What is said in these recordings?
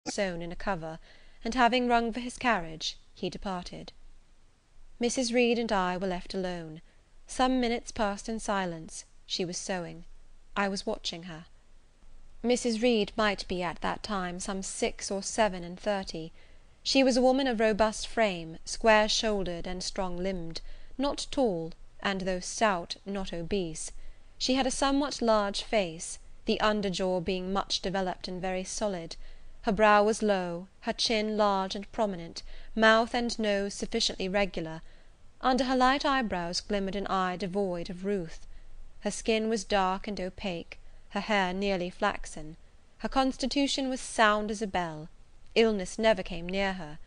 sewn in a cover, and having rung for his carriage, he departed. Mrs. Reed and I were left alone. Some minutes passed in silence. She was sewing. I was watching her. Mrs. Reed might be at that time some 6 or 7 and 30. She was a woman of robust frame, square-shouldered and strong-limbed, not tall, and though stout, not obese. She had a somewhat large face, the under jaw being much developed and very solid. Her brow was low, her chin large and prominent, mouth and nose sufficiently regular. Under her light eyebrows glimmered an eye devoid of ruth. Her skin was dark and opaque, her hair nearly flaxen. Her constitution was sound as a bell. Illness never came near her.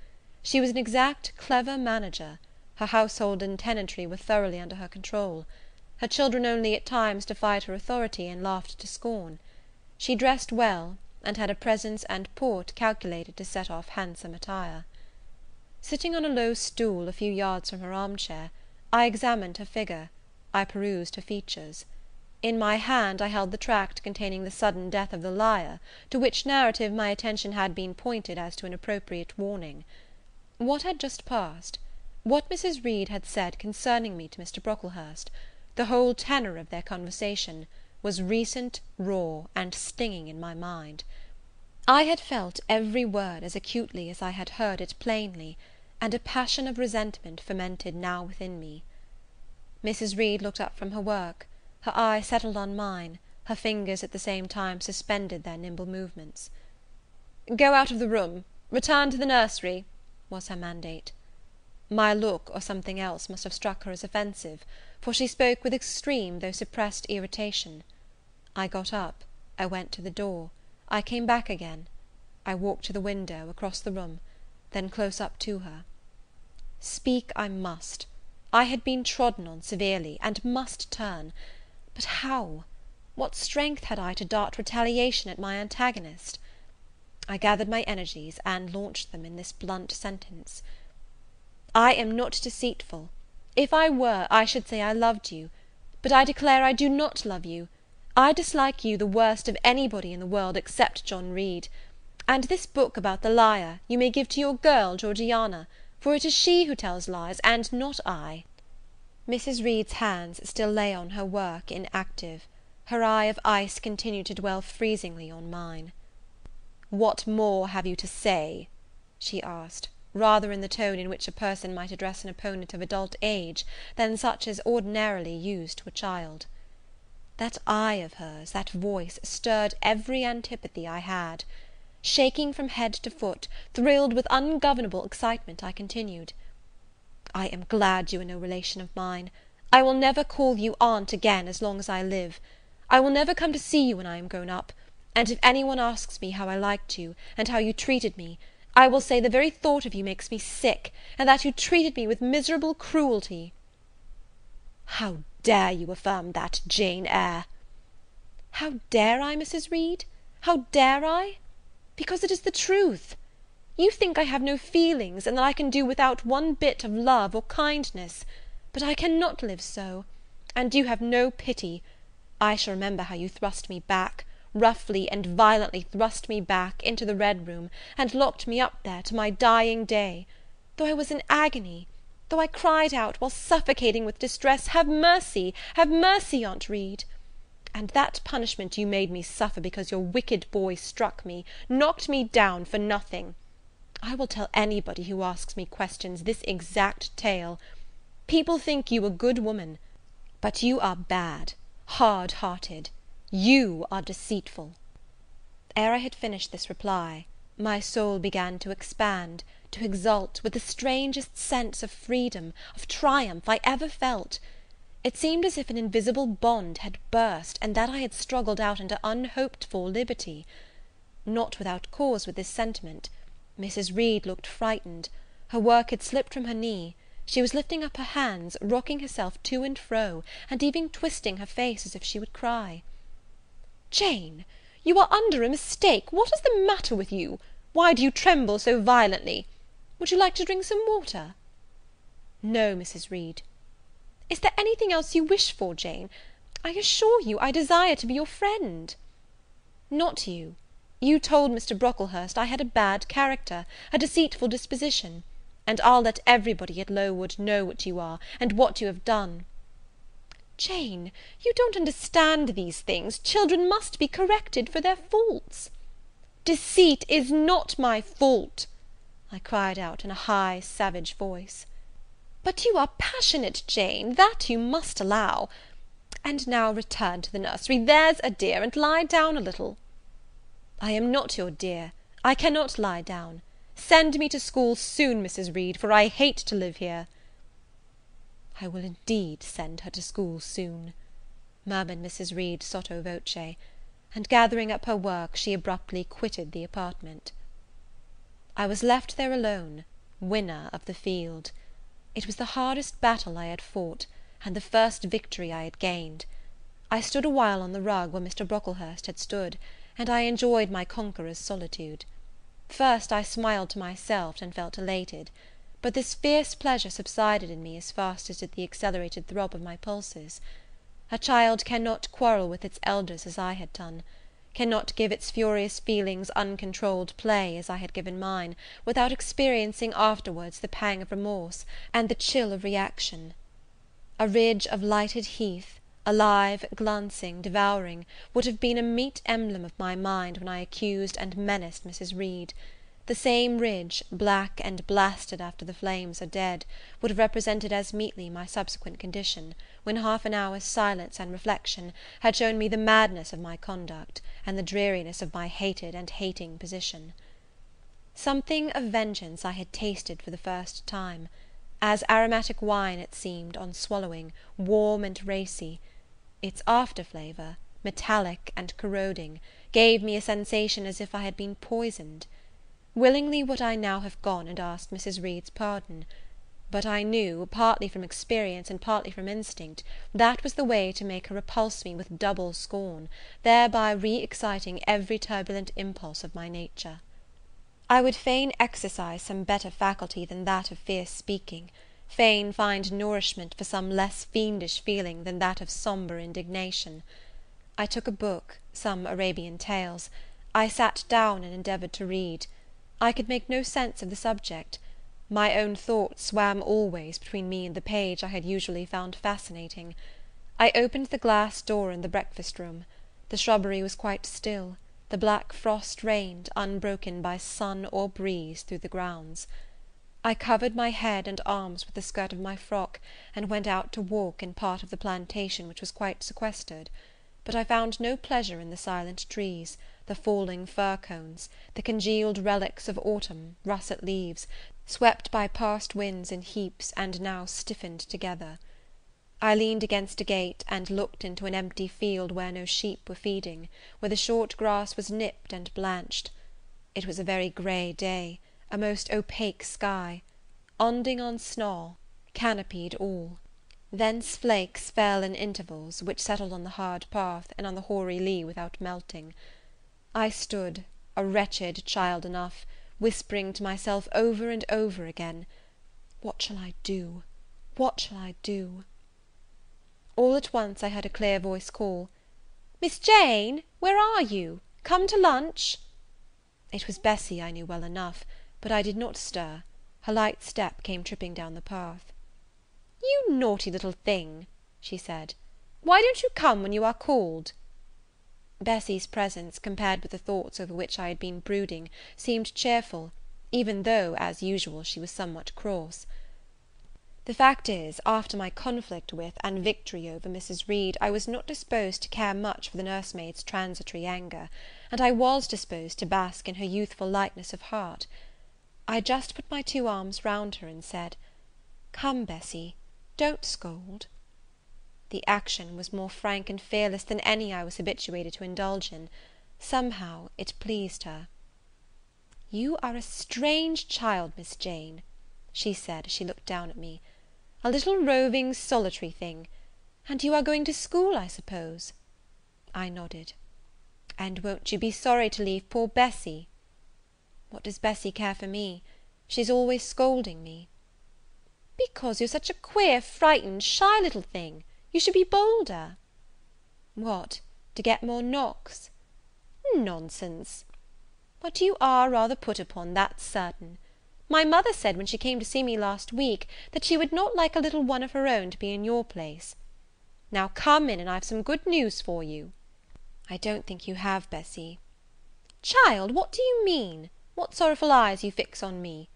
She was an exact, clever manager. Her household and tenantry were thoroughly under her control. Her children only at times defied her authority and laughed to scorn. She dressed well, and had a presence and port calculated to set off handsome attire. Sitting on a low stool a few yards from her armchair, I examined her figure, I perused her features. In my hand I held the tract containing the sudden death of the liar, to which narrative my attention had been pointed as to an appropriate warning. What had just passed, what Mrs. Reed had said concerning me to Mr. Brocklehurst, the whole tenor of their conversation, was recent, raw, and stinging in my mind. I had felt every word as acutely as I had heard it plainly, and a passion of resentment fermented now within me. Mrs. Reed looked up from her work. Her eye settled on mine, her fingers at the same time suspended their nimble movements. "Go out of the room, return to the nursery," was her mandate. My look, or something else, must have struck her as offensive, for she spoke with extreme though suppressed irritation. I got up, I went to the door, I came back again, I walked to the window, across the room, then close up to her. Speak I must. I had been trodden on severely, and must turn. But how? What strength had I to dart retaliation at my antagonist? I gathered my energies, and launched them in this blunt sentence. I am not deceitful. If I were, I should say I loved you. But I declare I do not love you. I dislike you the worst of anybody in the world except John Reed. And this book about the liar you may give to your girl, Georgiana, for it is she who tells lies, and not I." Mrs. Reed's hands still lay on her work, inactive. Her eye of ice continued to dwell freezingly on mine. "What more have you to say?" she asked, rather in the tone in which a person might address an opponent of adult age, than such as ordinarily used to a child. That eye of hers, that voice, stirred every antipathy I had. Shaking from head to foot, thrilled with ungovernable excitement, I continued, "I am glad you are no relation of mine. I will never call you aunt again as long as I live. I will never come to see you when I am grown up; and if any one asks me how I liked you, and how you treated me, I will say the very thought of you makes me sick, and that you treated me with miserable cruelty." "How dare you affirm that, Jane Eyre?" "How dare I, Mrs. Reed? How dare I? Because it is the truth. You think I have no feelings, and that I can do without one bit of love or kindness; but I cannot live so, and you have no pity. I shall remember how you thrust me back, roughly and violently thrust me back, into the Red Room, and locked me up there to my dying day, though I was in agony, though I cried out, while suffocating with distress, have mercy, Aunt Reed! And that punishment you made me suffer because your wicked boy struck me, knocked me down for nothing. I will tell anybody who asks me questions this exact tale. People think you a good woman, but you are bad, hard-hearted. You are deceitful." Ere I had finished this reply, my soul began to expand, to exult, with the strangest sense of freedom, of triumph, I ever felt. It seemed as if an invisible bond had burst, and that I had struggled out into unhoped-for liberty. Not without cause with this sentiment. Mrs. Reed looked frightened. Her work had slipped from her knee. She was lifting up her hands, rocking herself to and fro, and even twisting her face as if she would cry. "Jane, you are under a mistake. What is the matter with you? Why do you tremble so violently? Would you like to drink some water?" "No, Mrs. Reed." "Is there anything else you wish for, Jane? I assure you I desire to be your friend." "Not you. You told Mr. Brocklehurst I had a bad character, a deceitful disposition, and I'll let everybody at Lowood know what you are, and what you have done." "Jane, you don't understand these things. Children must be corrected for their faults." "Deceit is not my fault," I cried out in a high, savage voice. "But you are passionate, Jane, that you must allow. And now return to the nursery, there's a dear, and lie down a little." "I am not your dear. I cannot lie down. Send me to school soon, Mrs. Reed, for I hate to live here." "I will indeed send her to school soon," murmured Mrs. Reed sotto voce, and gathering up her work, she abruptly quitted the apartment. I was left there alone, winner of the field. It was the hardest battle I had fought, and the first victory I had gained. I stood a while on the rug where Mr. Brocklehurst had stood, and I enjoyed my conqueror's solitude. First I smiled to myself and felt elated, but this fierce pleasure subsided in me as fast as did the accelerated throb of my pulses. A child cannot quarrel with its elders as I had done, cannot give its furious feelings uncontrolled play as I had given mine, without experiencing afterwards the pang of remorse, and the chill of reaction. A ridge of lighted heath, alive, glancing, devouring, would have been a meet emblem of my mind when I accused and menaced Mrs. Reed. The same ridge, black and blasted after the flames are dead, would have represented as meetly my subsequent condition, when half an hour's silence and reflection had shown me the madness of my conduct, and the dreariness of my hated and hating position. Something of vengeance I had tasted for the first time. As aromatic wine it seemed, on swallowing, warm and racy. Its after flavour, metallic and corroding, gave me a sensation as if I had been poisoned. Willingly would I now have gone and asked Mrs. Reed's pardon; but I knew, partly from experience and partly from instinct, that was the way to make her repulse me with double scorn, thereby re-exciting every turbulent impulse of my nature. I would fain exercise some better faculty than that of fierce speaking, fain find nourishment for some less fiendish feeling than that of sombre indignation. I took a book, some Arabian tales. I sat down and endeavoured to read. I could make no sense of the subject. My own thoughts swam always between me and the page I had usually found fascinating. I opened the glass door in the breakfast room. The shrubbery was quite still. The black frost reigned, unbroken by sun or breeze, through the grounds. I covered my head and arms with the skirt of my frock, and went out to walk in part of the plantation which was quite sequestered; but I found no pleasure in the silent trees, the falling fir cones, the congealed relics of autumn, russet leaves, swept by past winds in heaps, and now stiffened together. I leaned against a gate, and looked into an empty field where no sheep were feeding, where the short grass was nipped and blanched. It was a very grey day, a most opaque sky. Onding on snaw, canopied all. Thence flakes fell in intervals, which settled on the hard path, and on the hoary lea without melting. I stood, a wretched child enough, whispering to myself over and over again, "What shall I do? What shall I do?" All at once I heard a clear voice call, "Miss Jane, where are you? Come to lunch." It was Bessie, I knew well enough, but I did not stir. Her light step came tripping down the path. "You naughty little thing," she said, "why don't you come when you are called?" Bessie's presence, compared with the thoughts over which I had been brooding, seemed cheerful, even though, as usual, she was somewhat cross. The fact is, after my conflict with and victory over Mrs. Reed, I was not disposed to care much for the nursemaid's transitory anger, and I was disposed to bask in her youthful lightness of heart. I just put my two arms round her, and said, "Come, Bessie, don't scold." The action was more frank and fearless than any I was habituated to indulge in. Somehow it pleased her. "You are a strange child, Miss Jane," she said, as she looked down at me. "A little roving, solitary thing. And you are going to school, I suppose?" I nodded. "And won't you be sorry to leave poor Bessie?" "What does Bessie care for me? She's always scolding me." "Because you're such a queer, frightened, shy little thing. You should be bolder." "What, to get more knocks?" "Nonsense." But you are rather put upon, that's certain. My mother said, when she came to see me last week, that she would not like a little one of her own to be in your place. Now come in, and I've some good news for you." "I don't think you have, Bessy." "Child, what do you mean? What sorrowful eyes you fix on me?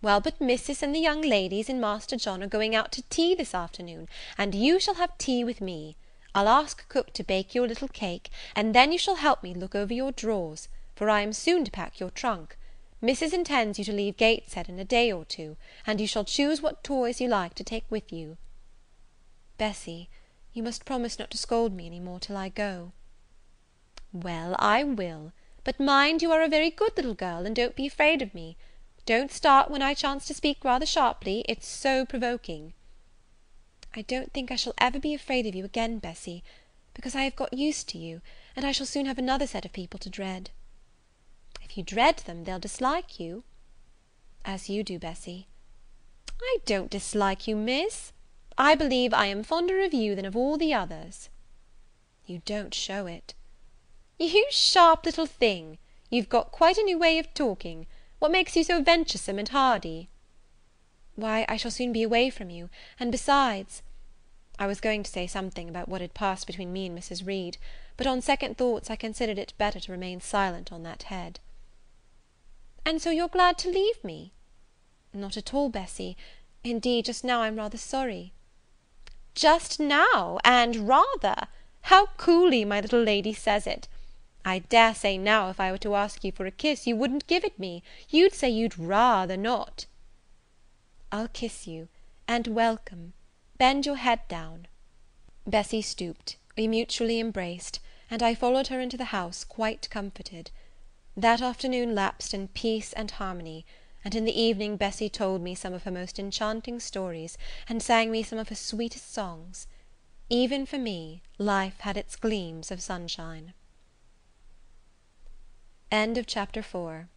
Well, but Missis and the young ladies and Master John are going out to tea this afternoon, and you shall have tea with me. I'll ask cook to bake you a little cake, and then you shall help me look over your drawers, for I am soon to pack your trunk. Missis intends you to leave Gateshead in a day or two, and you shall choose what toys you like to take with you." "Bessy, you must promise not to scold me any more till I go." "Well, I will; but mind you are a very good little girl, and don't be afraid of me. Don't start when I chance to speak rather sharply, it's so provoking." "I don't think I shall ever be afraid of you again, Bessy, because I have got used to you, and I shall soon have another set of people to dread." "If you dread them, they'll dislike you." "As you do, Bessy." "I don't dislike you, Miss. I believe I am fonder of you than of all the others." "You don't show it." "You sharp little thing! You've got quite a new way of talking. What makes you so venturesome and hardy?" "Why, I shall soon be away from you, and besides—" I was going to say something about what had passed between me and Mrs. Reed, but on second thoughts I considered it better to remain silent on that head. "And so you're glad to leave me?" "Not at all, Bessy. Indeed, just now I'm rather sorry." "Just now, and rather! How coolly my little lady says it! I dare say now, if I were to ask you for a kiss, you wouldn't give it me. You'd say you'd rather not." "I'll kiss you, and welcome. Bend your head down." Bessy stooped, we mutually embraced, and I followed her into the house quite comforted. That afternoon lapsed in peace and harmony, and in the evening Bessy told me some of her most enchanting stories, and sang me some of her sweetest songs. Even for me, life had its gleams of sunshine. End of Chapter 4.